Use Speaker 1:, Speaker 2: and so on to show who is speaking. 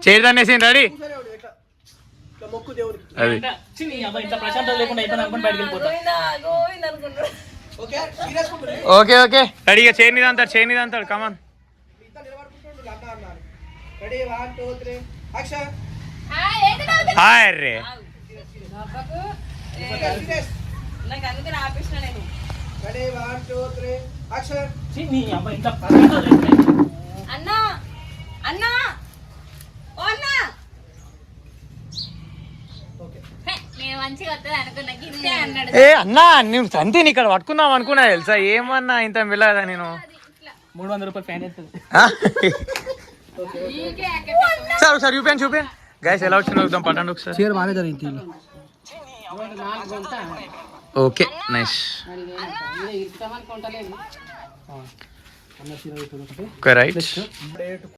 Speaker 1: చేరిదాన్నేసి ready అది okay okay రెడీగా చేయనిదంతాడు కమాన్ hi రే
Speaker 2: అన్నా అన్నా
Speaker 1: ఏ అన్నా నేను సంతిని ఇక్కడ పట్టుకుందాం అనుకున్నా తెలుసా ఏమన్నా ఇంత వెళ్ళదా నేను
Speaker 3: 300 రూపాయలు ఫ్యాన్ వేస్తుంది
Speaker 1: సార్ ఒకసారి చూపాను గైస్ ఎలా వచ్చిందో చూద్దాం పట్టండి ఒకసారి
Speaker 3: చీర బాగానే జరిగింది
Speaker 1: ఓకే నైస్ రైట్